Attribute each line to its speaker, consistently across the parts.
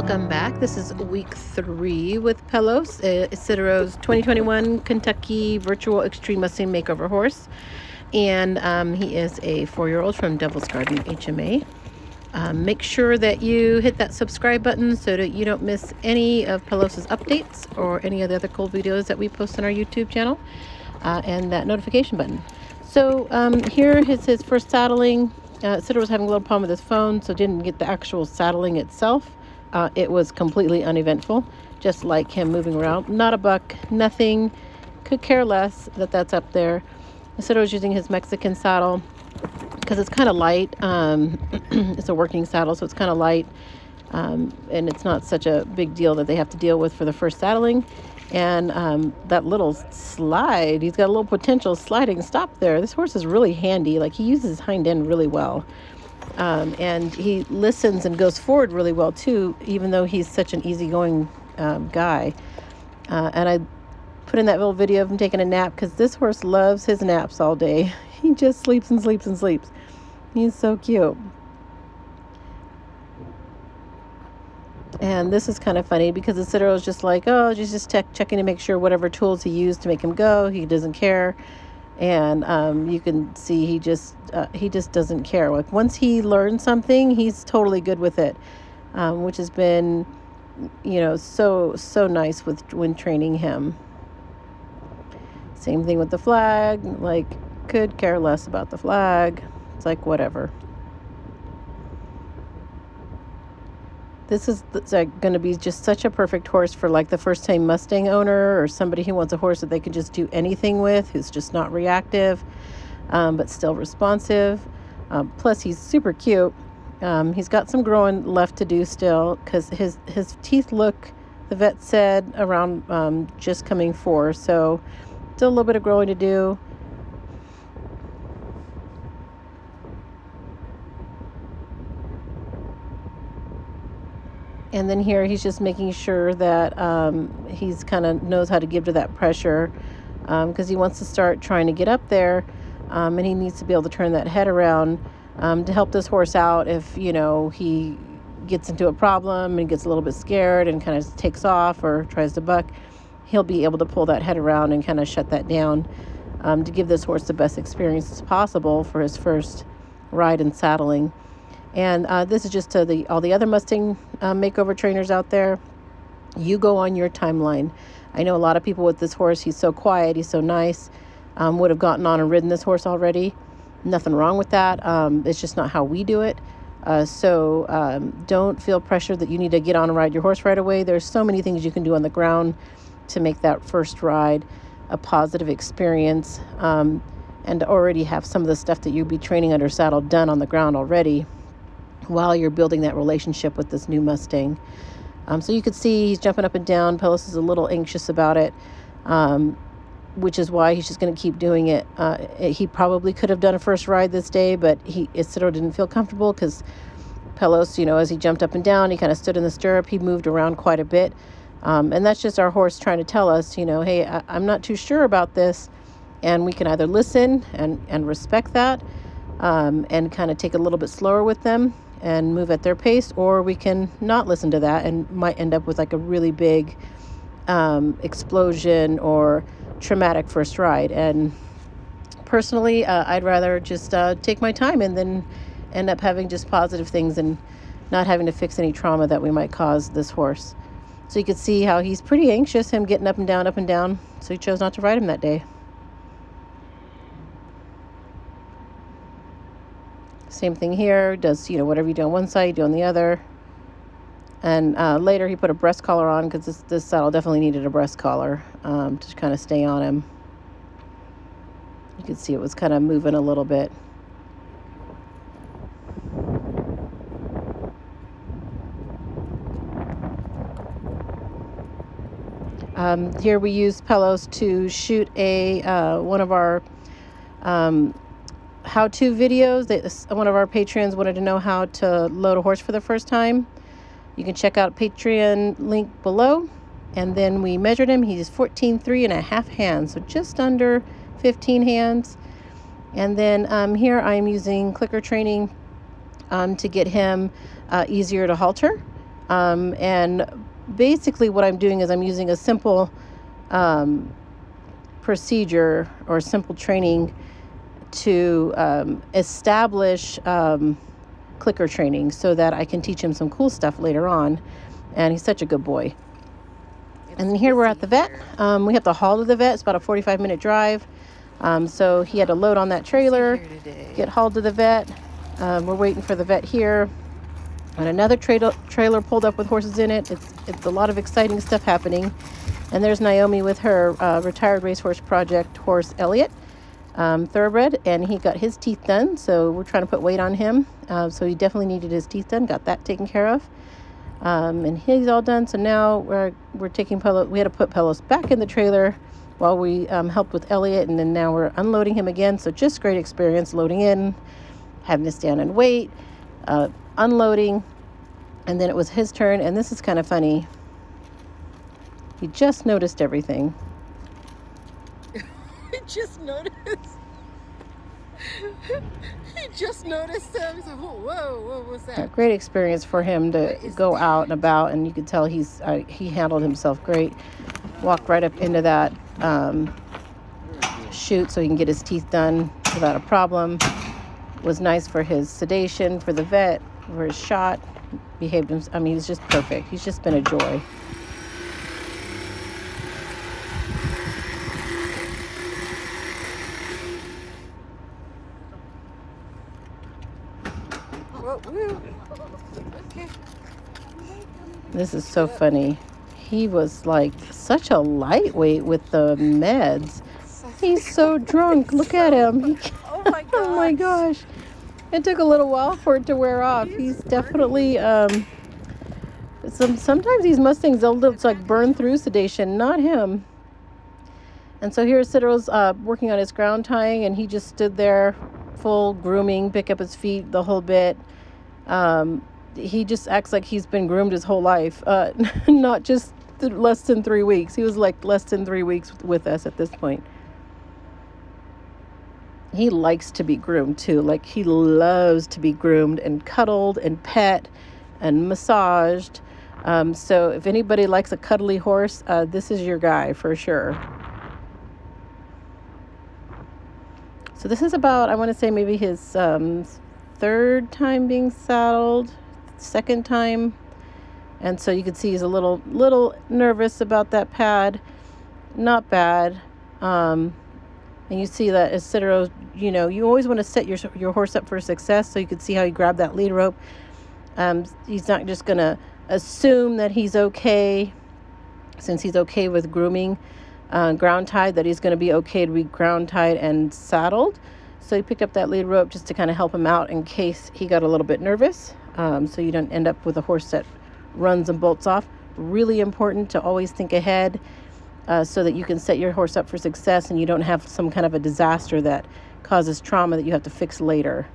Speaker 1: Welcome back. This is week 3 with Pelos, Isidore's 2021 Kentucky Virtual Extreme Mustang Makeover horse. And he is a 4-year-old from Devil's Garden HMA. Make sure that you hit that subscribe button so that you don't miss any of Pelos's updates or any of the other cool videos that we post on our YouTube channel, and that notification button. So here is his first saddling. Isidore was having a little problem with his phone, so didn't get the actual saddling itself. It was completely uneventful, just like him moving around. Not a buck, nothing. Could care less that that's up there. Isidore was using his Mexican saddle because it's kind of light. It's a working saddle, so it's kind of light, and it's not such a big deal that they have to deal with for the first saddling. And that little slide, he's got a little potential sliding stop there. This horse is really handy. Like, he uses his hind end really well. And he listens and goes forward really well too, even though he's such an easygoing guy. And I put in that little video of him taking a nap because this horse loves his naps all day. He just sleeps and sleeps and sleeps. He's so cute. And this is kind of funny because Isidore was just like, oh, just checking to make sure whatever tools he used to make him go, he doesn't care. And you can see he just doesn't care. Like, once he learns something, he's totally good with it, which has been, so nice when training him. Same thing with the flag. Like, could care less about the flag. It's like, whatever. This is going to be just such a perfect horse for, like, the first-time Mustang owner or somebody who wants a horse that they can just do anything with, who's just not reactive, but still responsive. Plus, he's super cute. He's got some growing left to do still because his teeth look, the vet said, around just coming 4. So still a little bit of growing to do. And then here he's just making sure that he's kind of knows how to give to that pressure because he wants to start trying to get up there, and he needs to be able to turn that head around to help this horse out if, he gets into a problem and gets a little bit scared and kind of takes off or tries to buck. He'll be able to pull that head around and kind of shut that down to give this horse the best experience as possible for his first ride and saddling. And this is just to all the other Mustang makeover trainers out there. You go on your timeline. I know a lot of people with this horse, he's so quiet, he's so nice, would have gotten on and ridden this horse already. Nothing wrong with that. It's just not how we do it. So don't feel pressured that you need to get on and ride your horse right away. There's so many things you can do on the ground to make that first ride a positive experience, and to already have some of the stuff that you'd be training under saddle done on the ground already, while you're building that relationship with this new Mustang. So you could see he's jumping up and down. Pelos is a little anxious about it, which is why he's just going to keep doing it. He probably could have done a first ride this day, but Isidore didn't feel comfortable because Pelos, as he jumped up and down, he kind of stood in the stirrup. He moved around quite a bit. And that's just our horse trying to tell us, hey, I'm not too sure about this. And we can either listen and respect that, and kind of take a little bit slower with them and move at their pace, or we can not listen to that and might end up with like a really big explosion or traumatic first ride. And personally, I'd rather just take my time and then end up having just positive things and not having to fix any trauma that we might cause this horse. So you can see how he's pretty anxious, him getting up and down, so he chose not to ride him that day. Same thing here, does, whatever you do on one side, you do on the other. And later he put a breast collar on because this saddle definitely needed a breast collar to kind of stay on him. You can see it was kind of moving a little bit. Here we use Pelos to shoot one of our how-to videos. One of our Patreons wanted to know how to load a horse for the first time. You can check out Patreon link below. And then we measured him. He's 14.3½ hands, so just under 15 hands. And then here I'm using clicker training to get him easier to halter. And basically what I'm doing is I'm using a simple procedure or simple training to establish clicker training so that I can teach him some cool stuff later on. And he's such a good boy. And then here we're at the vet. We have to haul to the vet. It's about a 45-minute drive. So he had to load on that trailer, get hauled to the vet. We're waiting for the vet here. And another trailer pulled up with horses in it. It's a lot of exciting stuff happening. And there's Naomi with her retired racehorse project horse, Elliot, thoroughbred. And he got his teeth done. So we're trying to put weight on him. So he definitely needed his teeth done. Got that taken care of. And he's all done. So now we're taking Pelos. We had to put Pelos back in the trailer while we helped with Elliot. And then now we're unloading him again. So just great experience loading in, having to stand and wait, unloading. And then it was his turn. And this is kind of funny. He just noticed everything.
Speaker 2: He just noticed. He just noticed him. He's like, whoa, what was that?
Speaker 1: A great experience for him to go out and about, and you could tell he handled himself great. Walked right up into that chute so he can get his teeth done without a problem. Was nice for his sedation, for the vet, for his shot. Behaved himself. I mean, he's just perfect. He's just been a joy.
Speaker 2: Okay.
Speaker 1: This is so funny. He was like such a lightweight with the meds. He's so drunk. Look at him.
Speaker 2: Oh my gosh.
Speaker 1: Oh my gosh. It took a little while for it to wear off. He's definitely sometimes these Mustangs, they'll like burn through sedation. Not him. And so here Citro's working on his ground tying, and he just stood there full grooming, pick up his feet, the whole bit. He just acts like he's been groomed his whole life, not just less than 3 weeks. He was like less than 3 weeks with us at this point. He likes to be groomed too. Like, he loves to be groomed and cuddled and pet and massaged. So if anybody likes a cuddly horse, this is your guy for sure. So this is about, I want to say maybe his third time being saddled, second time. And so you can see he's a little nervous about that pad. Not bad. And you see that as Citro, you always want to set your horse up for success. So you can see how he grabbed that lead rope. He's not just going to assume that he's okay, since he's okay with grooming. Ground tied, that he's going to be okay to be ground tied and saddled. So he picked up that lead rope just to kind of help him out in case he got a little bit nervous. So you don't end up with a horse that runs and bolts off. Really important to always think ahead so that you can set your horse up for success and you don't have some kind of a disaster that causes trauma that you have to fix later.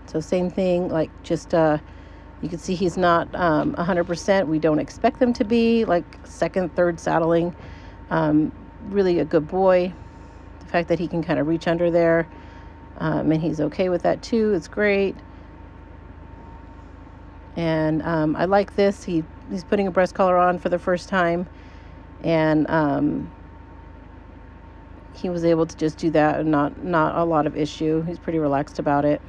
Speaker 1: So same thing, like just you can see he's not 100%. We don't expect them to be, like second, third saddling. Really a good boy. The fact that he can kind of reach under there, and he's okay with that too, is great. And I like this. He's putting a breast collar on for the first time, and he was able to just do that and not a lot of issue. He's pretty relaxed about it.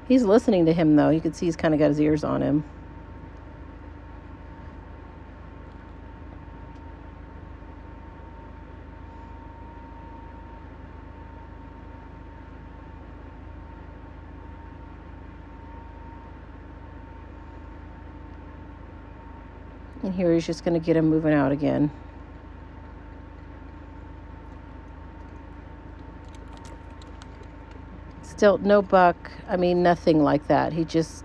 Speaker 1: He's listening to him, though. You can see he's kind of got his ears on him. And here he's just going to get him moving out again. Still no buck. I mean, nothing like that. He's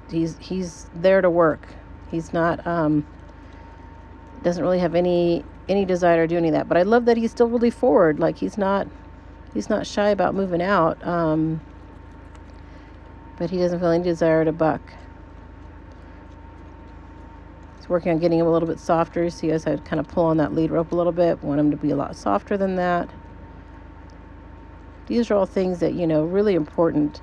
Speaker 1: there to work. He's not doesn't really have any desire to do any of that. But I love that he's still really forward. Like, he's not shy about moving out. But he doesn't feel any desire to buck. He's working on getting him a little bit softer. So you guys had to kind of pull on that lead rope a little bit. Want him to be a lot softer than that. These are all things that, really important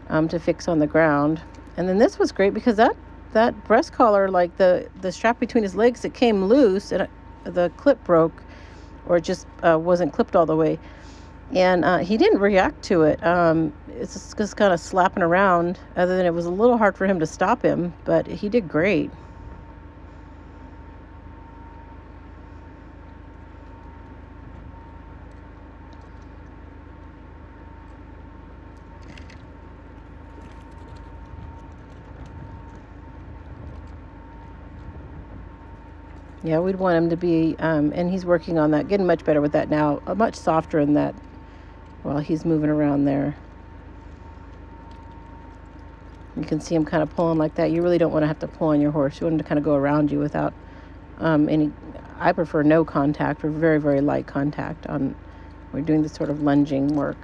Speaker 1: to fix on the ground. And then this was great because that breast collar, like the strap between his legs, it came loose and the clip broke, or it just wasn't clipped all the way. And he didn't react to it. It's just kind of slapping around, other than it was a little hard for him to stop him, but he did great. Yeah, we'd want him to be, and he's working on that, getting much better with that now, much softer in that while he's moving around there. You can see him kind of pulling like that. You really don't want to have to pull on your horse. You want him to kind of go around you without any, I prefer no contact, or very, very light contact on, we're doing this sort of lunging work.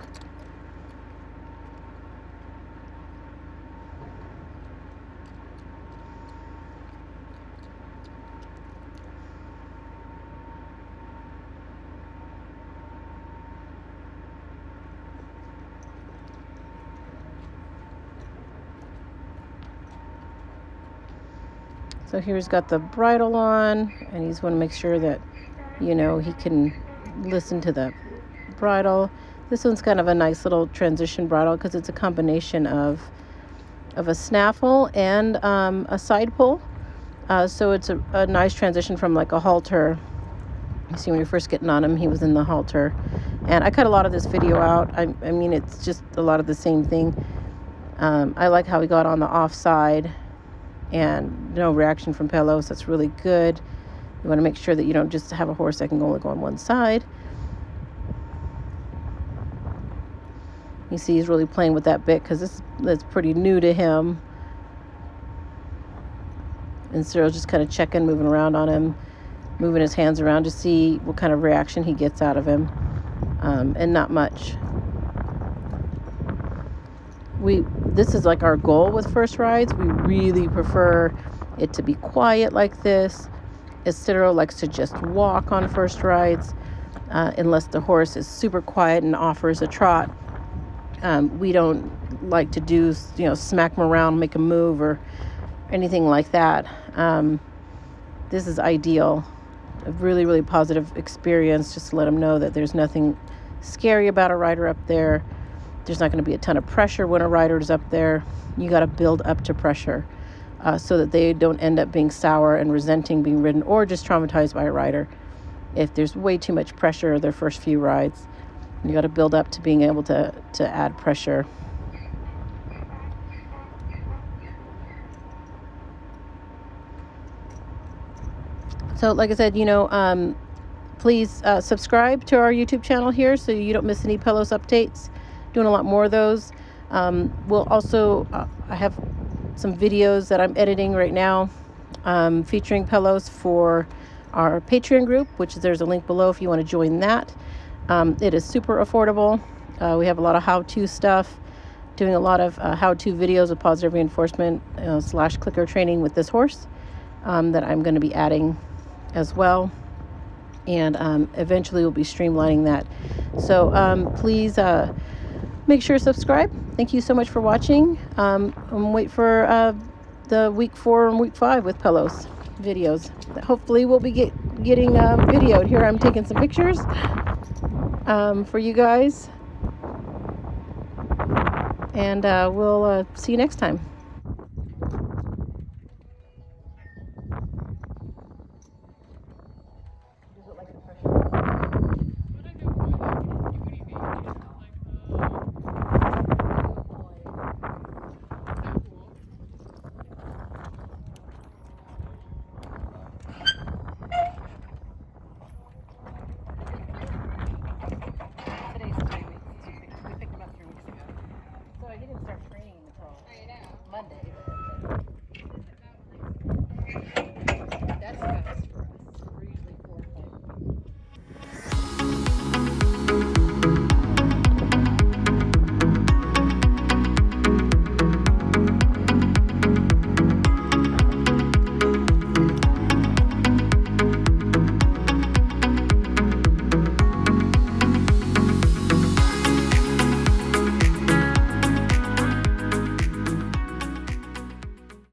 Speaker 1: So here he's got the bridle on, and he's going to make sure that, you know, he can listen to the bridle. This one's kind of a nice little transition bridle because it's a combination of a snaffle and a side pull. So it's a nice transition from like a halter. You see, when you're first getting on him, he was in the halter. And I cut a lot of this video out. I mean, it's just a lot of the same thing. I like how he got on the offside and no reaction from Pelos. That's really good. You want to make sure that you don't just have a horse that can only go on one side. You see he's really playing with that bit because that's pretty new to him. And Cyril's just kind of checking, moving around on him, moving his hands around to see what kind of reaction he gets out of him. And not much. This is like our goal with first rides. We really prefer it to be quiet like this. Cyril likes to just walk on first rides, unless the horse is super quiet and offers a trot. We don't like to do, smack him around, make him move, or anything like that. This is ideal. A really, really positive experience, just to let them know that there's nothing scary about a rider up there. There's not going to be a ton of pressure when a rider is up there. You got to build up to pressure so that they don't end up being sour and resenting being ridden, or just traumatized by a rider. If there's way too much pressure their first few rides, you got to build up to being able to add pressure. So like I said, please subscribe to our YouTube channel here so you don't miss any Pelos updates. Doing a lot more of those. We'll also, I have some videos that I'm editing right now featuring Pelos for our Patreon group, which there's a link below if you want to join that. It is super affordable. We have a lot of how-to stuff, doing a lot of how-to videos of positive reinforcement / clicker training with this horse that I'm going to be adding as well. And eventually we'll be streamlining that. So please make sure to subscribe. Thank you so much for watching. And wait for the week 4 and week 5 with Pelos videos. Hopefully we'll be getting videoed. Here I'm taking some pictures for you guys. And we'll see you next time.